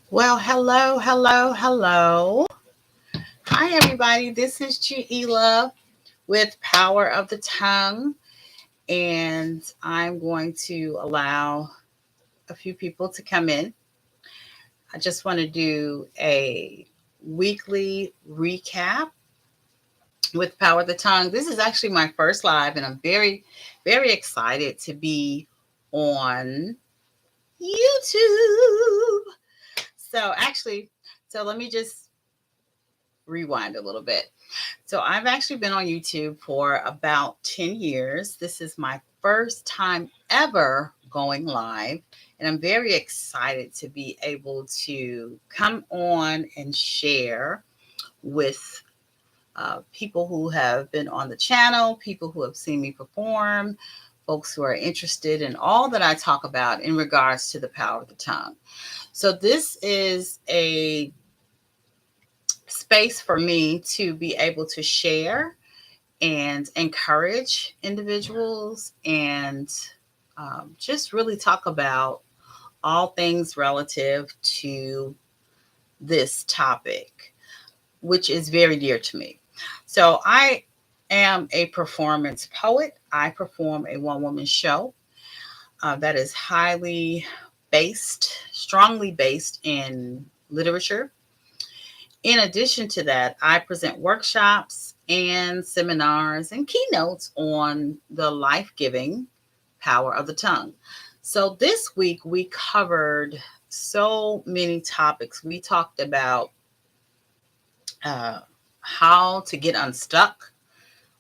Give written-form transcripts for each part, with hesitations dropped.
Well, hello, hello, hello. Hi, everybody. This is Love with Power of the Tongue, and I'm going to allow a few people to come in. I just want to do a weekly recap with Power of the Tongue. This is actually my first live, and I'm very, very excited to be on YouTube. So let me just rewind a little bit. So I've actually been on YouTube for about 10 years. This is my first time ever going live, and I'm very excited to be able to come on and share with people who have been on the channel, people who have seen me perform, folks who are interested in all that I talk about in regards to the power of the tongue. So this is a space for me to be able to share and encourage individuals and just really talk about all things relative to this topic, which is very dear to me. So, I am a performance poet. I perform a one woman show that is strongly based in literature. In addition to that, I present workshops and seminars and keynotes on the life giving power of the tongue. So this week we covered so many topics. We talked about uh, how to get unstuck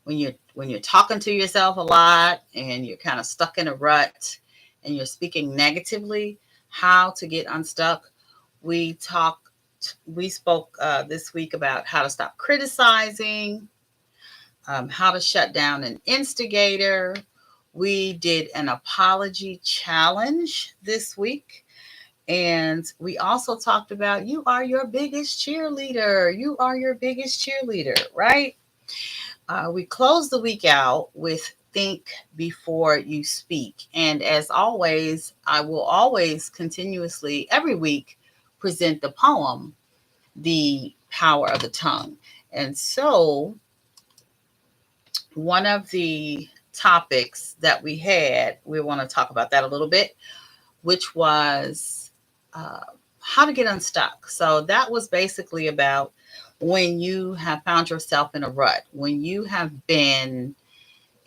when you're talking to yourself a lot and you're kind of stuck in a rut and you're speaking negatively. How to get unstuck. We talked we spoke this week about how to stop criticizing, how to shut down an instigator. We did an apology challenge this week. And we also talked about you are your biggest cheerleader. You are your biggest cheerleader, right? We closed the week out with think before you speak. And as always, I will always continuously, every week, present the poem the power of the tongue. And so, one of the topics that we want to talk about that a little bit, which was uh, how to get unstuck. So, that was basically about when you have found yourself in a rut, when you have been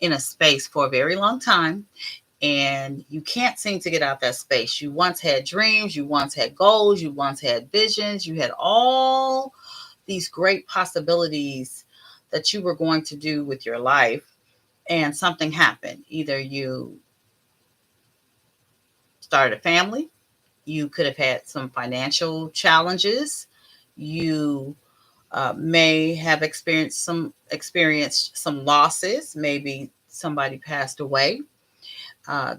in a space for a very long time and you can't seem to get out that space. You once had dreams, you once had goals, you once had visions, you had all these great possibilities that you were going to do with your life, and something happened. Either you started a family, you could have had some financial challenges, you may have experienced some losses, maybe somebody passed away.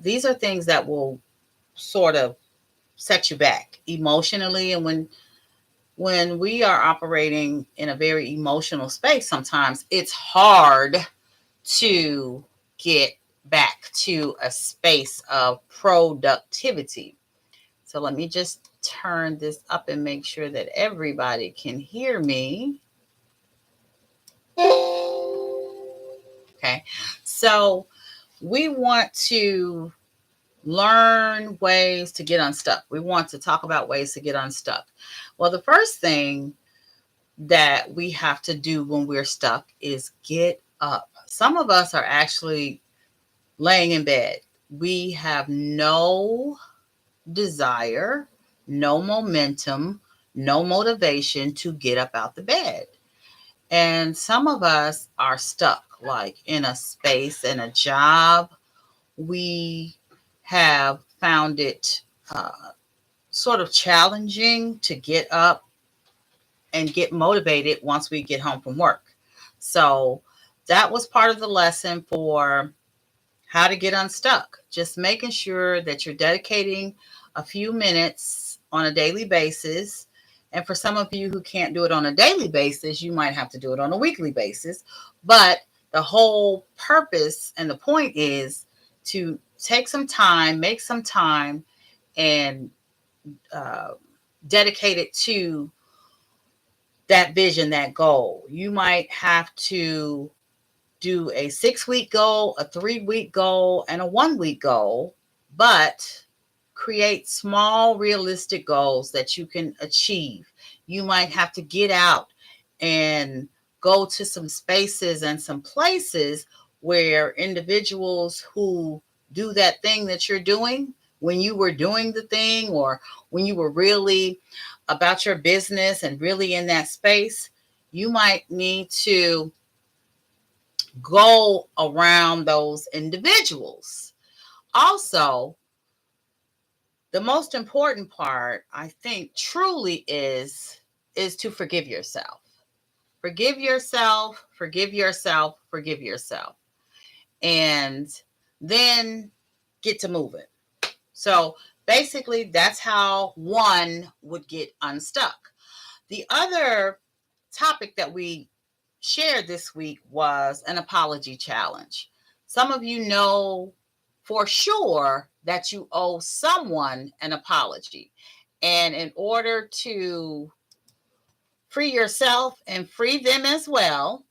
These are things that will sort of set you back emotionally, and when we are operating in a very emotional space, sometimes it's hard to get back to a space of productivity. So let me just turn this up and make sure that everybody can hear me. Okay. So we want to learn ways to get unstuck. We want to talk about ways to get unstuck. Well, the first thing that we have to do when we're stuck is get up. Some of us are actually laying in bed. We have no desire, no momentum, no motivation to get up out the bed. And some of us are stuck, like in a space, in a job. We have found it sort of challenging to get up and get motivated once we get home from work. So that was part of the lesson for how to get unstuck. Just making sure that you're dedicating a few minutes on a daily basis. And for some of you who can't do it on a daily basis, you might have to do it on a weekly basis. But the whole purpose and the point is to take some time, make some time, and uh, dedicated to that vision, that goal. You might have to do a 6-week goal, a 3-week goal, and a 1-week goal, but create small, realistic goals that you can achieve. You might have to get out and go to some spaces and some places where individuals who do that thing that you're doing, when you were doing the thing, or when you were really about your business and really in that space, you might need to go around those individuals. Also, the most important part, I think, truly is to forgive yourself. Forgive yourself, forgive yourself, forgive yourself. And then get to moving. So basically, that's how one would get unstuck. The other topic that we shared this week was an apology challenge. Some of you know for sure that you owe someone an apology. And in order to free yourself and free them as well,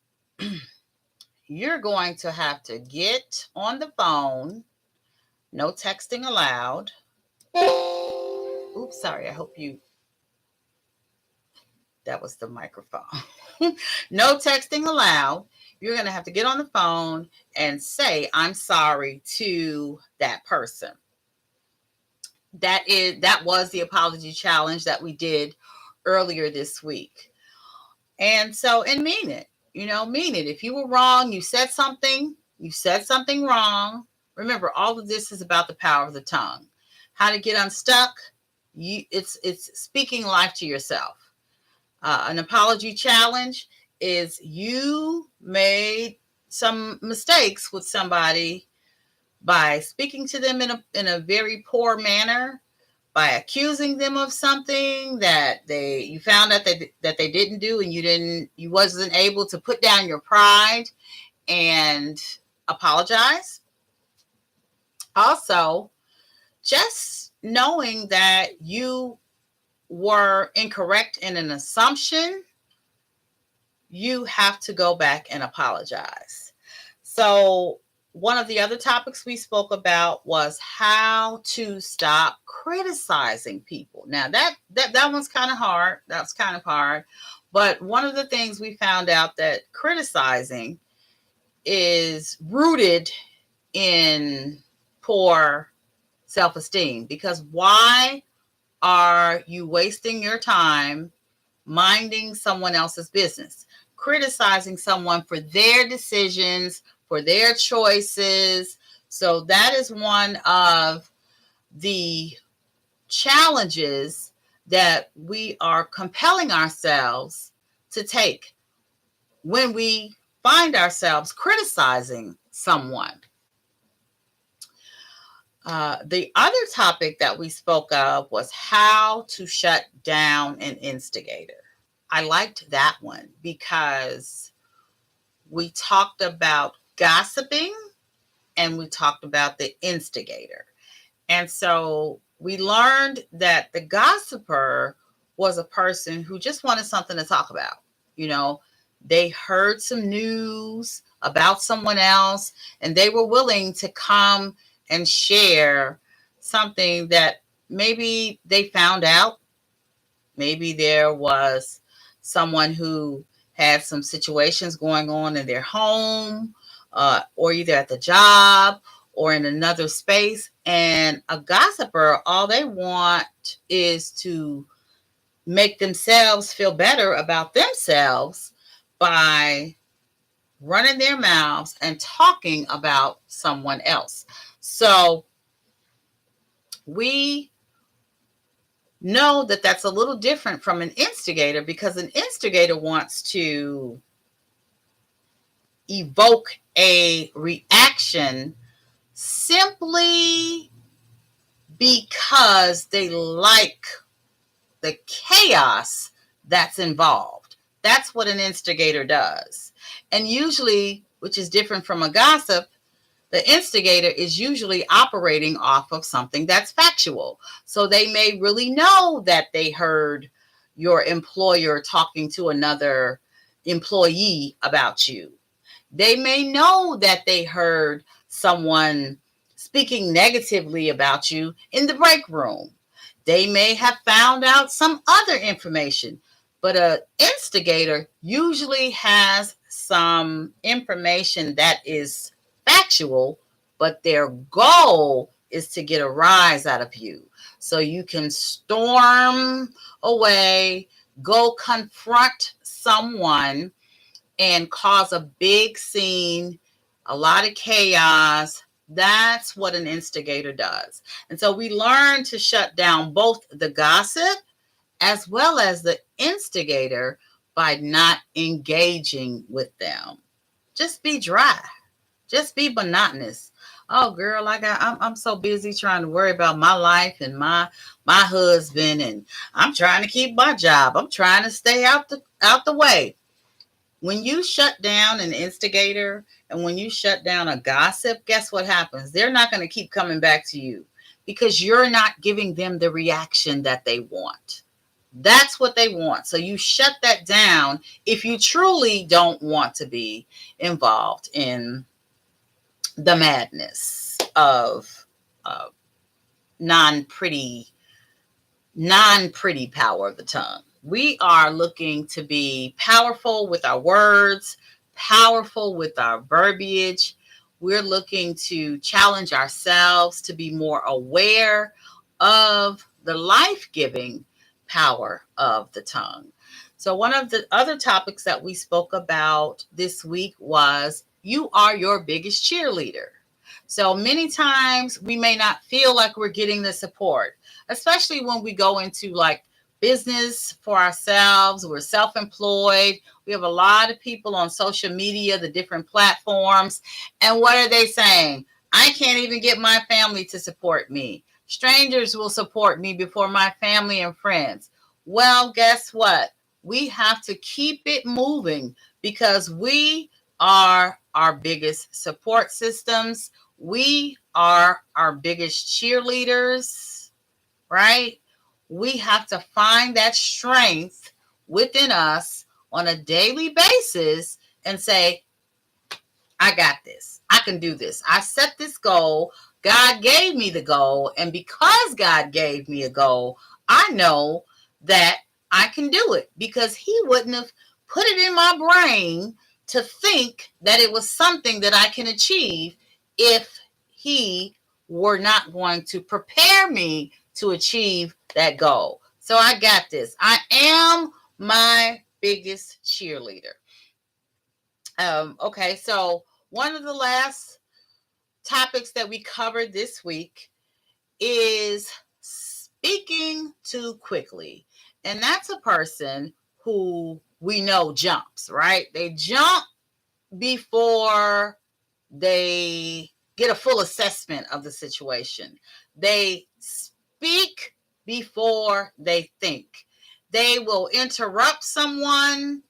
you're going to have to get on the phone. No texting allowed. Oops, sorry. I hope that was the microphone. No texting allowed. You're going to have to get on the phone and say, I'm sorry to that person. That was the apology challenge that we did earlier this week. And so, and mean it, mean it. If you were wrong, you said something wrong. Remember, all of this is about the power of the tongue. How to get unstuck. It's speaking life to yourself. An apology challenge is you made some mistakes with somebody by speaking to them in a very poor manner, by accusing them of something that you found out that they didn't do, and you wasn't able to put down your pride and apologize. Also, just knowing that you were incorrect in an assumption, you have to go back and apologize. So one of the other topics we spoke about was how to stop criticizing people. Now that one's kind of hard. That's kind of hard. But one of the things we found out that criticizing is rooted in poor self-esteem. Because why are you wasting your time minding someone else's business, criticizing someone for their decisions, for their choices? So that is one of the challenges that we are compelling ourselves to take when we find ourselves criticizing someone. The other topic that we spoke of was how to shut down an instigator. I liked that one because we talked about gossiping and we talked about the instigator. And so we learned that the gossiper was a person who just wanted something to talk about. They heard some news about someone else and they were willing to come and share something that maybe they found out. Maybe there was someone who had some situations going on in their home, or either at the job or in another space. And a gossiper, all they want is to make themselves feel better about themselves by running their mouths and talking about someone else. So we know that that's a little different from an instigator, because an instigator wants to evoke a reaction simply because they like the chaos that's involved. That's what an instigator does. And usually, which is different from a gossip, The instigator is usually operating off of something that's factual. So they may really know that they heard your employer talking to another employee about you. They may know that they heard someone speaking negatively about you in the break room. They may have found out some other information, but an instigator usually has some information that is factual, but their goal is to get a rise out of you. So you can storm away, go confront someone, and cause a big scene, a lot of chaos. That's what an instigator does. And so we learn to shut down both the gossip as well as the instigator by not engaging with them. Just be dry. Just be monotonous. Oh girl, I'm so busy trying to worry about my life and my husband, and I'm trying to keep my job. I'm trying to stay out the way. When you shut down an instigator and when you shut down a gossip, guess what happens? They're not going to keep coming back to you because you're not giving them the reaction that they want. That's what they want. So you shut that down if you truly don't want to be involved in the madness of non pretty power of the tongue. We are looking to be powerful with our words, powerful with our verbiage. We're looking to challenge ourselves to be more aware of the life-giving power of the tongue. So one of the other topics that we spoke about this week was you are your biggest cheerleader. So many times we may not feel like we're getting the support, especially when we go into like business for ourselves. We're self-employed. We have a lot of people on social media, the different platforms. And what are they saying? I can't even get my family to support me. Strangers will support me before my family and friends. Well, guess what? We have to keep it moving because we are our biggest support systems. We are our biggest cheerleaders, right? We have to find that strength within us on a daily basis and say, I got this. I can do this. I set this goal. God gave me the goal. And because God gave me a goal, I know that I can do it because He wouldn't have put it in my brain to think that it was something that I can achieve if He were not going to prepare me to achieve that goal. So I got this. I am my biggest cheerleader. Okay, so one of the last topics that we covered this week is speaking too quickly. And that's a person who we know jumps, right? They jump before they get a full assessment of the situation. They speak before they think. They will interrupt someone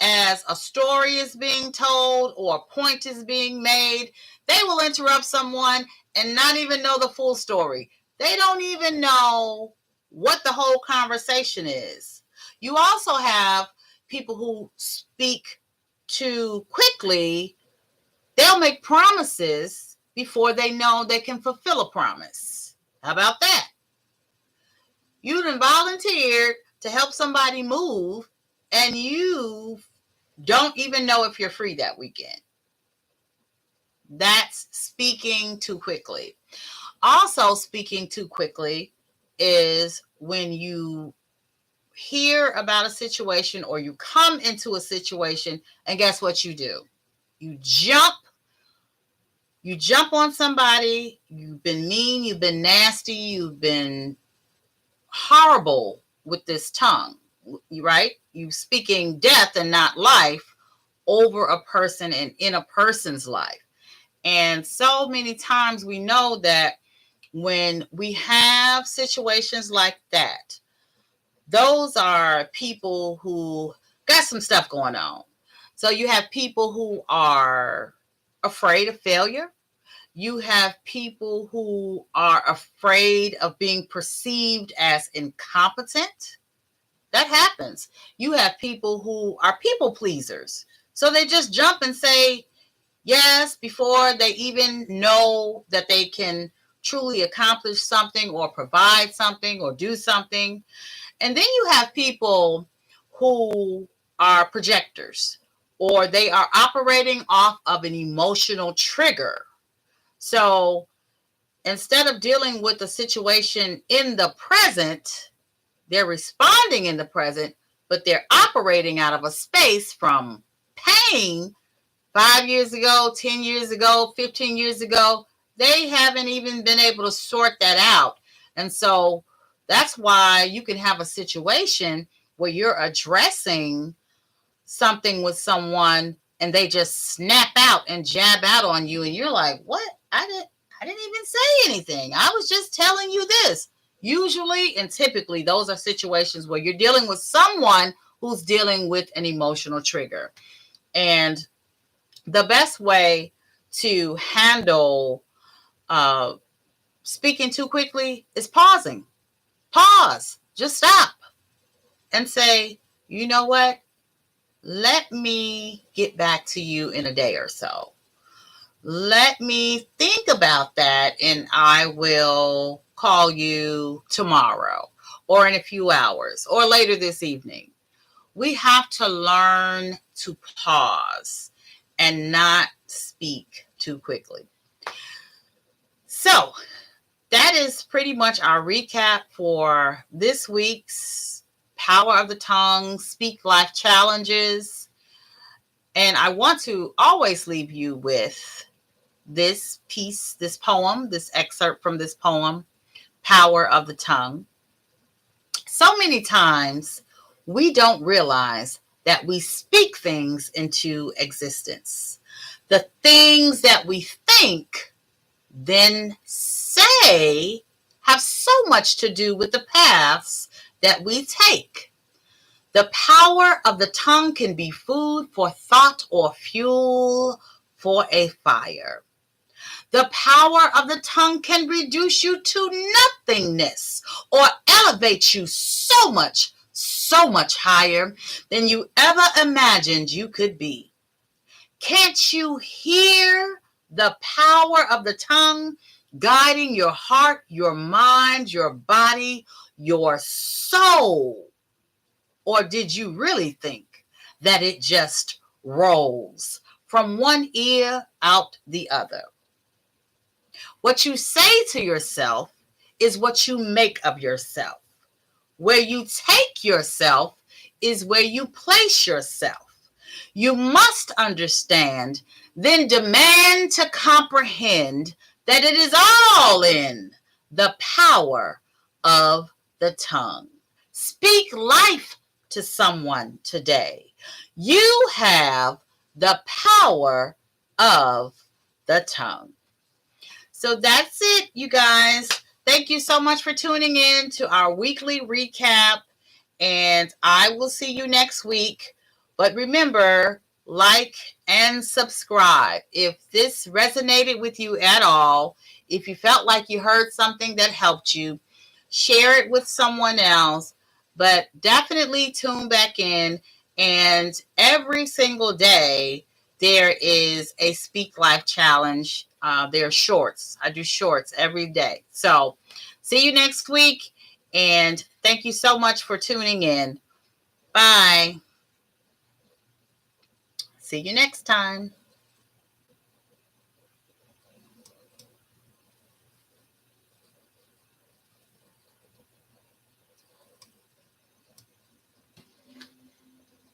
as a story is being told or a point is being made. They will interrupt someone and not even know the full story. They don't even know what the whole conversation is. You also have people who speak too quickly. They'll make promises before they know they can fulfill a promise. How about that? You done volunteered to help somebody move and you don't even know if you're free that weekend. That's speaking too quickly. Also, speaking too quickly is when you hear about a situation or you come into a situation and guess what you do? You jump on somebody. You've been mean, you've been nasty, you've been horrible with this tongue, right? You speaking death and not life over a person and in a person's life. And so many times we know that when we have situations like that, those are people who got some stuff going on. So you have people who are afraid of failure. You have people who are afraid of being perceived as incompetent. That happens. You have people who are people pleasers. So they just jump and say yes before they even know that they can truly accomplish something or provide something or do something. And then you have people who are projectors, or they are operating off of an emotional trigger. So instead of dealing with the situation in the present, they're responding in the present, but they're operating out of a space from pain 5 years ago, 10 years ago, 15 years ago. They haven't even been able to sort that out. And so that's why you can have a situation where you're addressing something with someone and they just snap out and jab out on you, and you're like, what? I didn't even say anything. I was just telling you this. Usually and typically those are situations where you're dealing with someone who's dealing with an emotional trigger. And the best way to handle speaking too quickly is pausing. Pause. Just stop and say, you know what? Let me get back to you in a day or so. Let me think about that, and I will call you tomorrow or in a few hours or later this evening. We have to learn to pause and not speak too quickly. So that is pretty much our recap for this week's Power of the Tongue Speak Life Challenges. And I want to always leave you with this piece, this poem, this excerpt from this poem, Power of the Tongue. So many times we don't realize that we speak things into existence. The things that we think, then say, have so much to do with the paths that we take. The power of the tongue can be food for thought or fuel for a fire. The power of the tongue can reduce you to nothingness or elevate you so much higher than you ever imagined you could be. Can't you hear the power of the tongue guiding your heart, your mind, your body, your soul? Or did you really think that it just rolls from one ear out the other? What you say to yourself is what you make of yourself. Where you take yourself is where you place yourself. You must understand, then demand to comprehend that it is all in the power of the tongue. Speak life to someone today. You have the power of the tongue. So that's it, you guys. Thank you so much for tuning in to our weekly recap, and I will see you next week. But remember, like and subscribe. If this resonated with you at all, if you felt like you heard something that helped you, share it with someone else. But definitely tune back in, and every single day there is a Speak Life challenge. They're shorts. I do shorts every day. So see you next week, and thank you so much for tuning in. Bye. See you next time.